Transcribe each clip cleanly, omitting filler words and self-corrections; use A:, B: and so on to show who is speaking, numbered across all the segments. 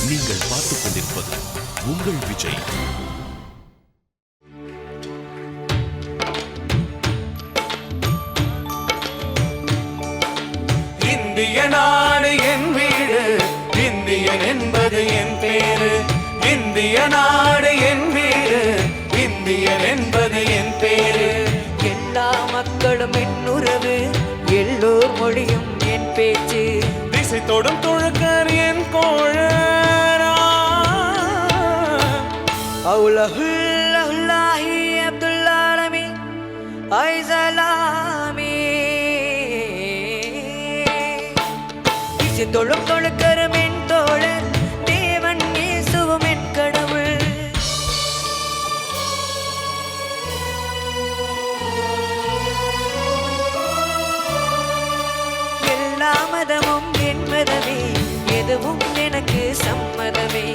A: நீங்கள் பார்த்துக் கொண்டிருப்பது உங்கள் விஜய்.
B: இந்திய நாடு என் வீடு, இந்தியன் என்பது என் பேரு. இந்திய நாடு என் வீடு, இந்தியன் என்பது என் பேரு.
C: எல்லா மக்களும் என் உறவு, எல்லோர் மொழியும் என் பேச்சு.
B: திசை தொடும் துழுக்கர் என் கோழரா.
C: அவுலஹுல்லாஹி அப்துல்லாலமி ஐசலாமி. திசை தொடும் தொழுக்கரும் என் தோழர், தேவன் இயேசுவும் என் கடவுள். எல்லா மதமும் என் மதமே, எதுவும் எனக்கு சம்மதமே.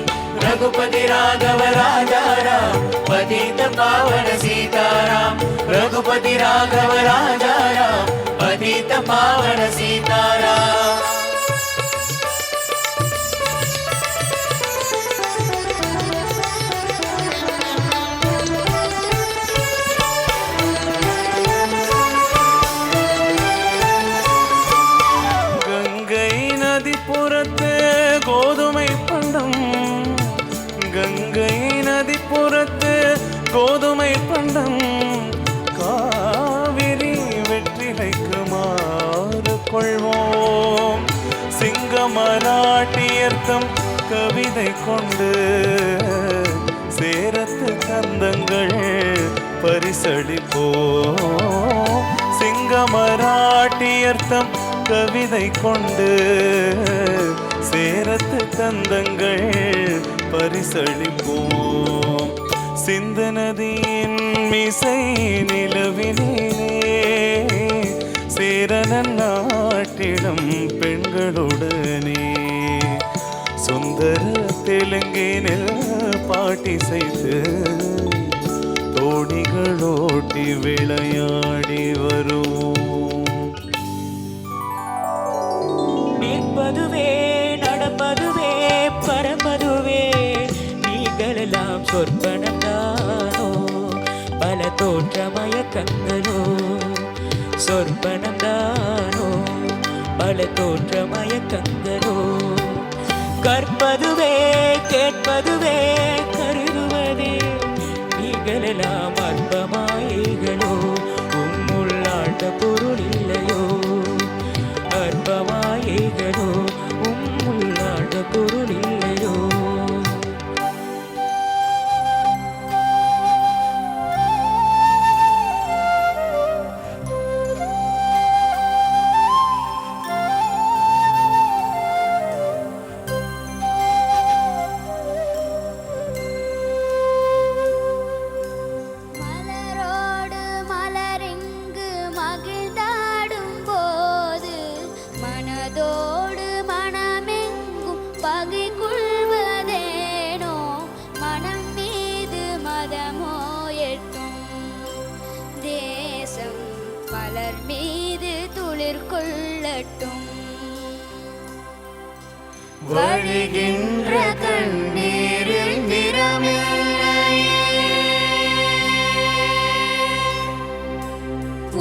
B: ரகுபதி ராகவ ராஜாராம், பதித பாவன சீதாராம். ரகுபதி ராகவ ராஜாராம், பதித பாவன சீதாராம். கங்கை நதி புறத்து கோதுமை பண்டம், கங்கை நதி புறத்து கோதுமை பண்டம். காவிரி வெற்றிலைக்கு மாறு கொள்வோம். சிங்கமநாட்டியர்த்தம் கவிதை கொண்டு சேரத்து கந்தங்கள் பரிசளிப்போம். சிங்கமராட்டியர்த்தம் கவிதை கொண்டு சேரத்து கந்தங்கள் பரிசளிப்போம். சிந்து நதியின் மிசை நிலவினிலே சேரனன் நாட்டிடம் பெண்களுடனே சுந்தர தெலுங்கினில் பாட்டிசைத்து தோணிகளோட்டி விளையாடி வருவோம்.
C: நிற்பதுவே நடப்பதுவே பரப்பதுவே, நீங்களெல்லாம் சொற்பனம்தானோ பல தோற்ற மயக்கங்களோ. சொற்பனம்தானோ பல தோற்ற மயக்கங்களோ. கற்பதுவே கேட்பதுவே கருதுவதே, நீங்களெல்லாம் அற்பமாயிகளோ. உம்முள்ளாண்ட பொருள் இல்லையோ, அற்பமாயிகளோ. உம்முள்ளாண்ட பொருள் இல்லையோ.
D: மலரோடு மலரெங்கு மகிழ்ந்தாடும் போது, மனதோடு மனமெங்கும் பகை கொள்வதேனோ. மனம் மீது மதமோ எட்டும், தேசம் மலர் மீது துளிர் கொள்ளட்டும்.
B: வழிகின்ற கண்ணீரில் நிறமில்லையே,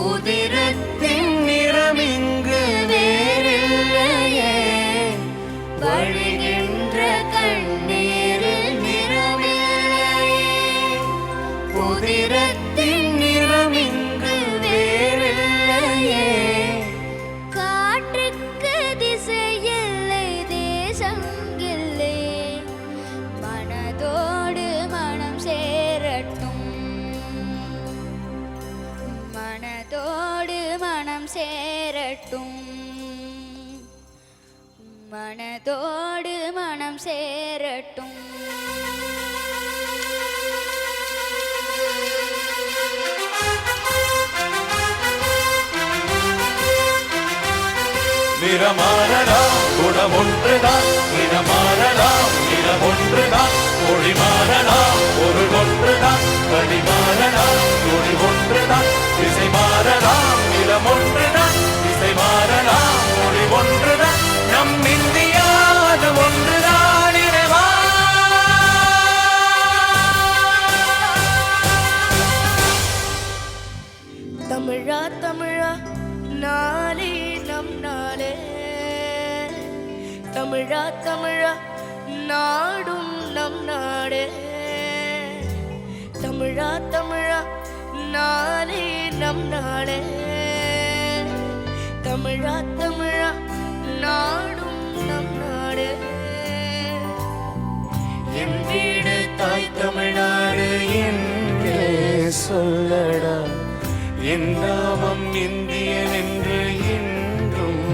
B: உதிரத்தின் நிறமிங்கு வேறில்லையே. வழிகின்ற கண்ணீரில் நிறமில்லையே, உதிரத்தின் நிறமிங்கு வேறில்லையே.
D: காற்றுக்கு திசையில்லை, தேசம் இல்லை. மனதோடு மனம் சேரட்டும், மனதோடு மனம் சேரட்டும். மனதோடு மனம் சேரட்டும்.
B: நிறமாறலாம் குணம் ஒன்றுதான், நிறமாறலாம் நிறம் ஒன்றுதான். மொழி மாறலாம் பொருள் ஒன்றுதான், வழி மாறலாம் துணி ஒன்றுதான். திசை மாறலாம் நிலம் ஒன்றுதான், திசை மாறலாம் மொழி ஒன்றுதான். நம் இந்தியா ஒன்றுதான் இறைவா.
E: தமிழா நாடும் நம் நாடே தமிழா தமிழா நாளே நம் நாடே தமிழா தமிழா நாடும் நம் நாடே
B: என் வீடு தாய் தமிழ்நாடு என்றே சொல்லடா என் நாமம் இந்தியன் என்று என்றும்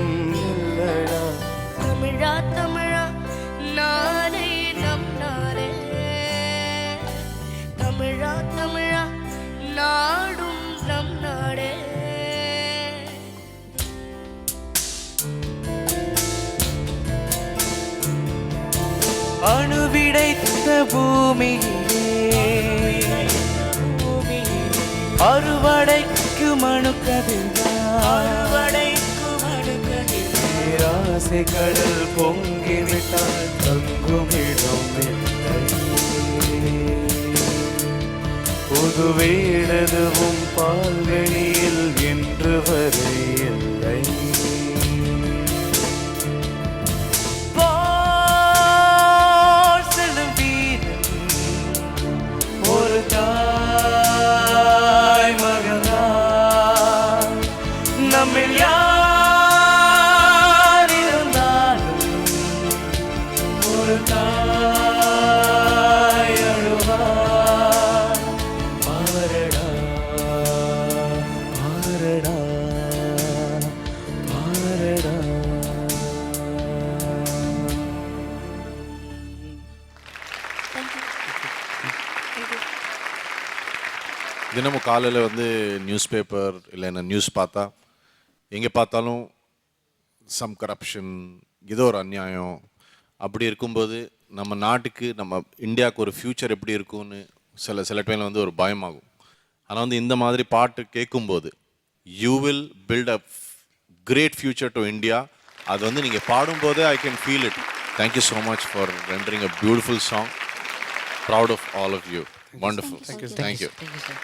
B: இல்லடா
E: தமிழா தமிழா நாளே நம் நாடே தமிழா தமிழா நாடும் நம் நாடே
C: அணுவிடைத்த பூமியிலே அறுவடைக்கு
B: பேராசை கடல் பொங்கிவிட்டால் தங்குமிடம் இல்லை புதுவேடதுவும் பால்வெளியில் என்று வரை இல்லை
C: போர் செல்லும் வீரன் ஒரு தாய் மகனா நம்மில் யார் இருந்தாலும் ஒரு தாய் அழுவார் பாரடா பாரடா பாரடா.
A: தினமும் காலையில் வந்து நியூஸ் பேப்பர் இல்லைன்னா நியூஸ் பார்த்தா எங்கே பார்த்தாலும் சம் கரப்ஷன் ஏதோ ஒரு அநியாயம் அப்படி இருக்கும்போது நம்ம நாட்டுக்கு நம்ம இந்தியாவுக்கு ஒரு ஃப்யூச்சர் எப்படி இருக்கும்னு சில டைமில் வந்து ஒரு பயமாகும். ஆனால் வந்து இந்த மாதிரி பாட்டு கேட்கும்போது you will build a great future to India. அது வந்து நீங்கள் பாடும்போதே I can feel it. Thank you so much for rendering a beautiful song. Proud of all of you. Wonderful. Thank you.
C: Thank you, sir.